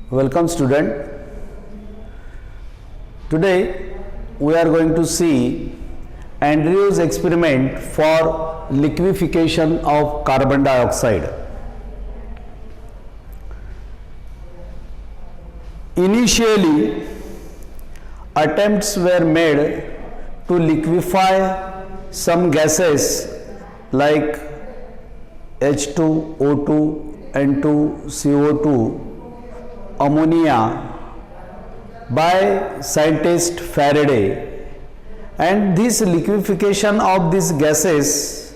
Welcome student. Today we are going to see Andrew's experiment for liquefaction of carbon dioxide. Initially, attempts were made to liquefy some gases like H2O2, N2, CO2, ammonia by scientist Faraday, and this liquefaction of these gases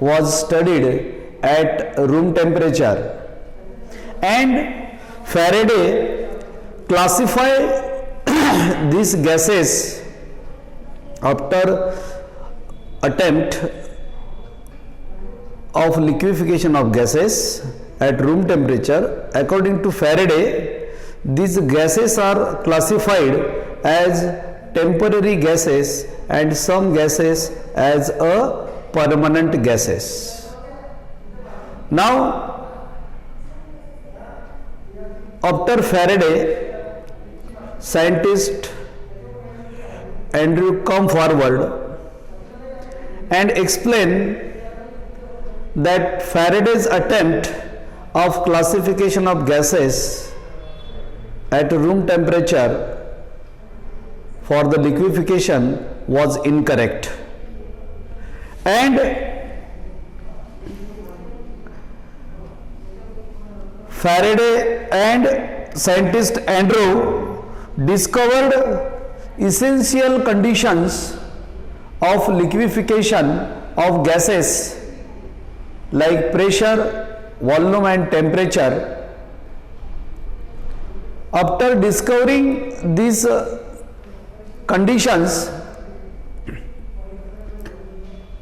was studied at room temperature, and Faraday classified these gases after attempt of liquefaction of gases at room temperature. According to Faraday, these gases are classified as temporary gases and some gases as a permanent gases. Now, after Faraday, scientist Andrew come forward and explain that Faraday's attempt of classification of gases at room temperature for the liquefaction was incorrect, and Faraday and scientist Andrew discovered essential conditions of liquefaction of gases like pressure, volume and temperature. After discovering these conditions,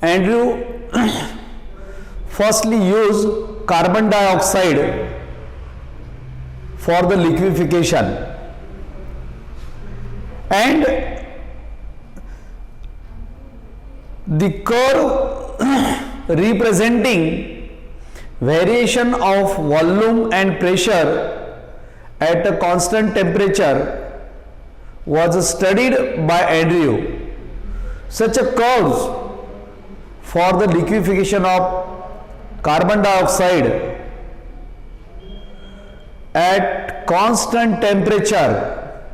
Andrew firstly used carbon dioxide for the liquefaction, and the curve representing variation of volume and pressure at a constant temperature was studied by Andrew. Such a curve for the liquefaction of carbon dioxide at constant temperature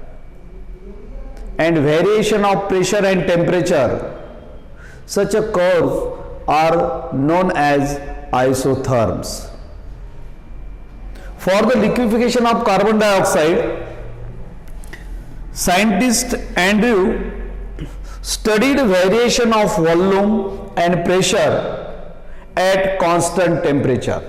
and variation of pressure and temperature, such a curve are known as isotherms. For the liquefaction of carbon dioxide, scientist Andrew studied variation of volume and pressure at constant temperature.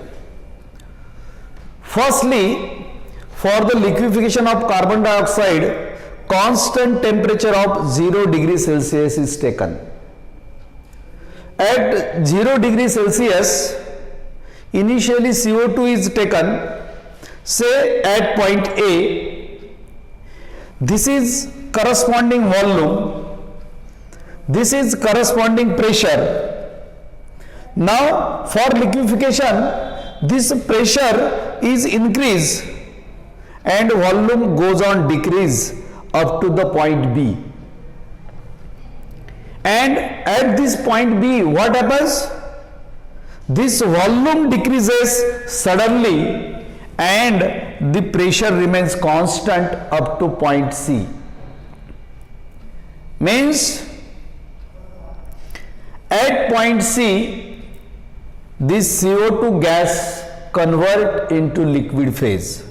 Firstly, for the liquefaction of carbon dioxide, constant temperature of 0 degree Celsius is taken. At 0 degree Celsius, initially CO2 is taken, say at point A. This is corresponding volume, this is corresponding pressure. Now for liquefaction, this pressure is increased and volume goes on decrease up to the point B. And at this point B, what happens? This volume decreases suddenly and the pressure remains constant up to point C. Means at point C, this CO2 gas convert into liquid phase.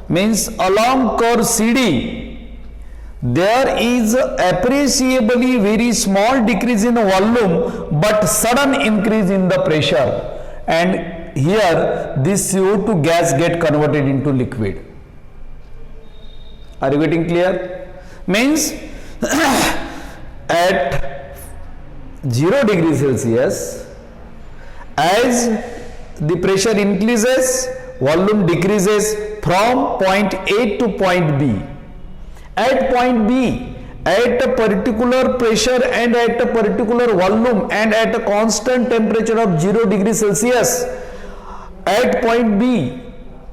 Means along curve CD, there is appreciably very small decrease in volume but sudden increase in the pressure, and here this CO2 gas get converted into liquid. Are you getting clear? Means at 0 degree Celsius, as the pressure increases, volume decreases from point A to point B. At point B, at a particular pressure and at a particular volume and at a constant temperature of 0 degree Celsius, at point B,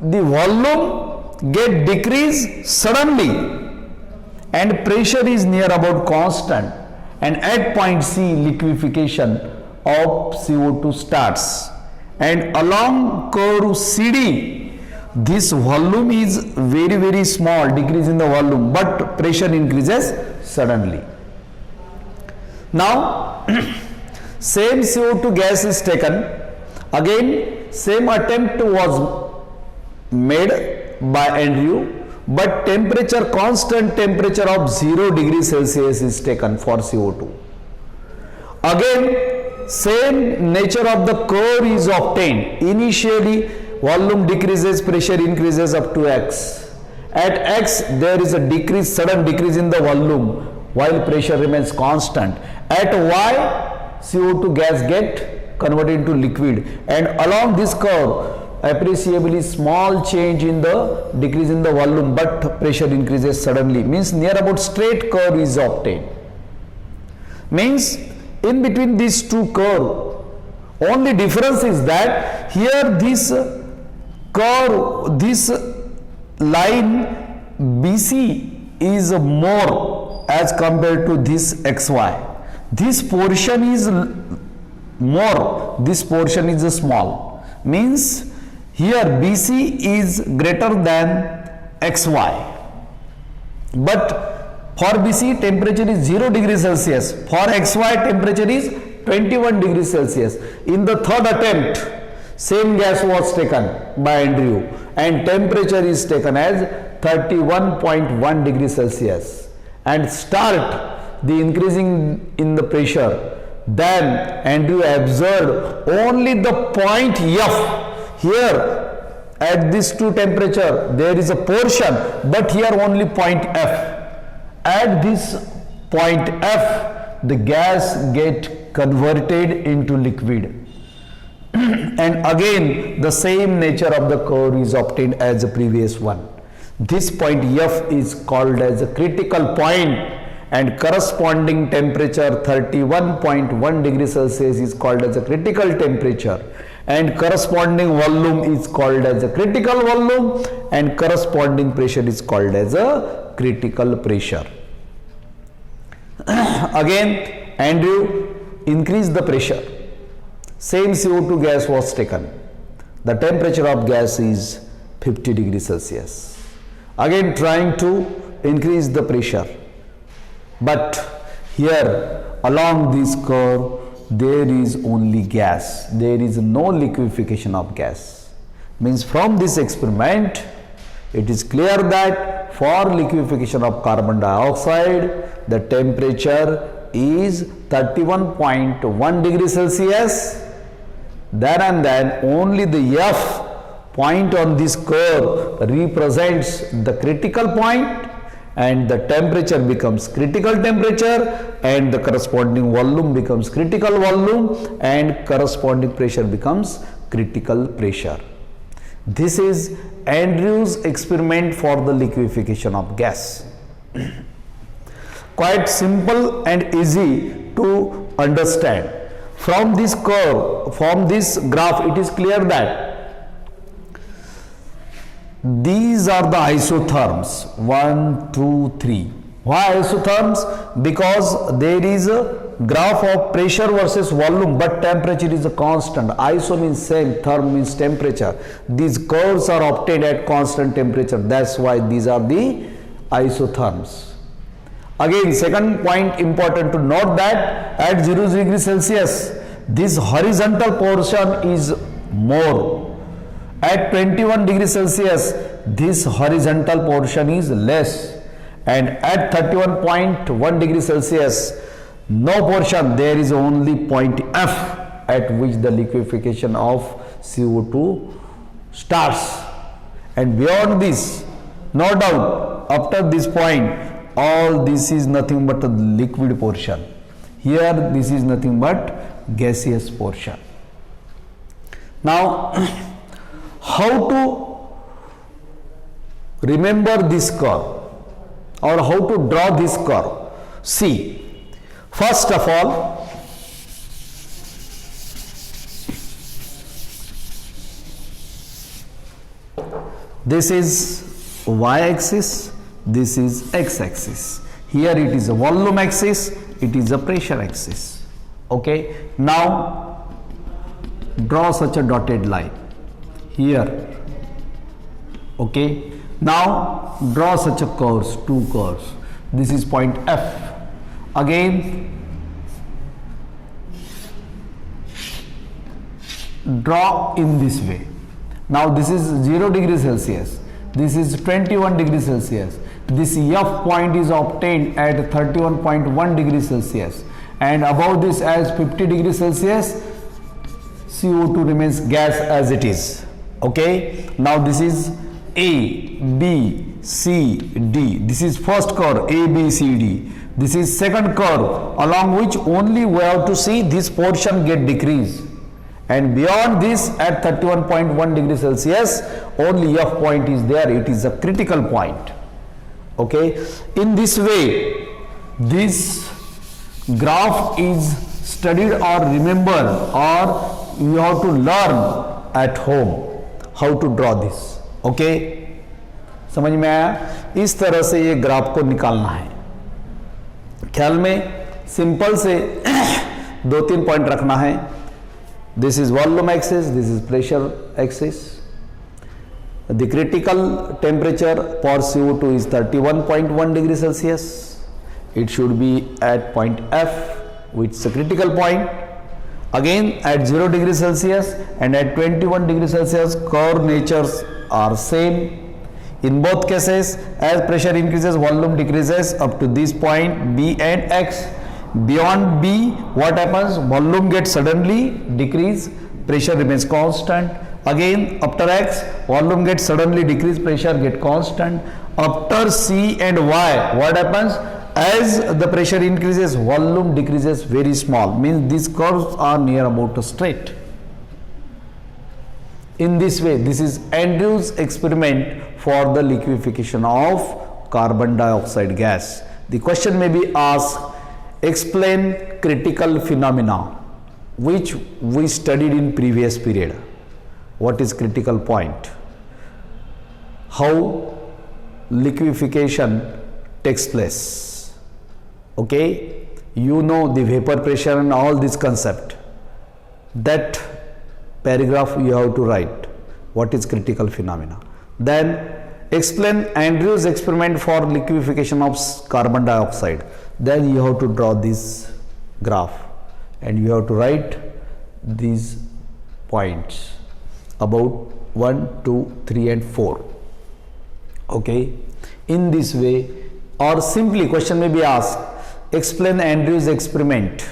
the volume get decreased suddenly and pressure is near about constant, and at point C liquefaction of CO2 starts, and along curve CD this volume is very small, decrease in the volume, but pressure increases suddenly. Now same CO2 gas is taken, again same attempt was made by Andrew, but temperature, constant temperature of 0 degrees Celsius is taken for CO2. Again same nature of the curve is obtained. Initially volume decreases, pressure increases up to X. At X there is a decrease, sudden decrease in the volume while pressure remains constant. At Y CO2 gas get converted into liquid, and along this curve appreciably small change in the decrease in the volume, but pressure increases suddenly, means near about straight curve is obtained. Means in between these two curve, only difference is that here this curve, this line BC is more as compared to this XY. This portion is more, this portion is small, means here BC is greater than XY, but for BC temperature is 0 degrees Celsius, for XY temperature is 21 degrees Celsius. In the third attempt same gas was taken by Andrew and temperature is taken as 31.1 degrees Celsius, and start the increasing in the pressure. Then Andrew observed only the point F. Here at this two temperature there is a portion, but here only point F. At this point F the gas get converted into liquid. And again the same nature of the curve is obtained as the previous one. This point F is called as a critical point, and corresponding temperature 31.1 degrees Celsius is called as a critical temperature, and corresponding volume is called as a critical volume, and corresponding pressure is called as a critical pressure. Again Andrew increased the pressure, same CO2 gas was taken, the temperature of gas is 50 degrees Celsius. Again trying to increase the pressure, but here along this curve there is only gas, there is no liquefaction of gas. Means from this experiment it is clear that for liquefaction of carbon dioxide the temperature is 31.1 degrees Celsius. There and then only the F point on this curve represents the critical point, and the temperature becomes critical temperature, and the corresponding volume becomes critical volume, and corresponding pressure becomes critical pressure. This is Andrew's experiment for the liquefaction of gas. Quite simple and easy to understand. From this curve, from this graph, it is clear that these are the isotherms 1, 2, 3. Why isotherms? Because there is a graph of pressure versus volume, but temperature is a constant. Iso means same, therm means temperature. These curves are obtained at constant temperature. That's why these are the isotherms. Again, second point important to note that at 0 degrees Celsius, this horizontal portion is more. At 21 degrees Celsius, this horizontal portion is less, and at 31.1 degrees Celsius, no portion, there is only point F at which the liquefaction of CO2 starts, and beyond this, no doubt, after this point, all this is nothing but a liquid portion. Here, this is nothing but gaseous portion. Now, how to remember this curve or how to draw this curve? See, first of all, this is y axis, this is x axis. Here it is a volume axis, it is a pressure axis. Okay, now draw such a dotted line here. Okay, now draw such a curves, two curves. This is point F. Again draw in this way. Now this is 0 degree Celsius, this is 21 degree Celsius. This F point is obtained at 31.1 degree Celsius, and above this as 50 degree Celsius, CO2 remains gas as it is. Okay, now this is A, B, C, D. This is first curve A, B, C, D. This is second curve along which only we have to see this portion get decreased, and beyond this at 31.1 degree Celsius only F point is there. It is a critical point. Okay, in this way this graph is studied or remembered, or you have to learn at home how to draw this. Okay, समझ में आया? इस तरह से ये graph को निकालना है. ख्याल में सिंपल से दो तीन पॉइंट रखना है. This is volume axis, this is pressure axis. The critical temperature for CO2 is 31.1 degree Celsius. It should be at point F, which is a critical point. Again at 0 degree Celsius and at 21 degree Celsius, curve natures are same. In both cases, as pressure increases, volume decreases up to this point B and X. Beyond B, what happens? Volume gets suddenly decreased, pressure remains constant. Again after X, volume gets suddenly decreased, pressure get constant. After C and Y, what happens? As the pressure increases, volume decreases very small, means these curves are near about straight. In this way, this is Andrews experiment for the liquefaction of carbon dioxide gas. The question may be asked, explain critical phenomena which we studied in previous period. What is critical point? How liquefaction takes place? Okay, you know the vapor pressure and all this concept. That paragraph you have to write. What is critical phenomena? Then explain Andrews experiment for liquefaction of carbon dioxide. Then you have to draw this graph and you have to write these points about 1, 2, 3 and 4. Okay, in this way, or simply question may be asked, explain Andrews experiment,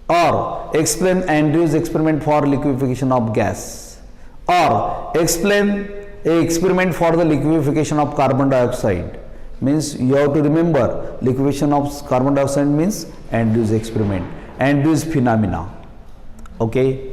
or explain Andrews experiment for liquefaction of gas, or explain a experiment for the liquefaction of carbon dioxide. Means you have to remember, liquefaction of carbon dioxide means Andrews experiment, Andrews phenomena. Okay,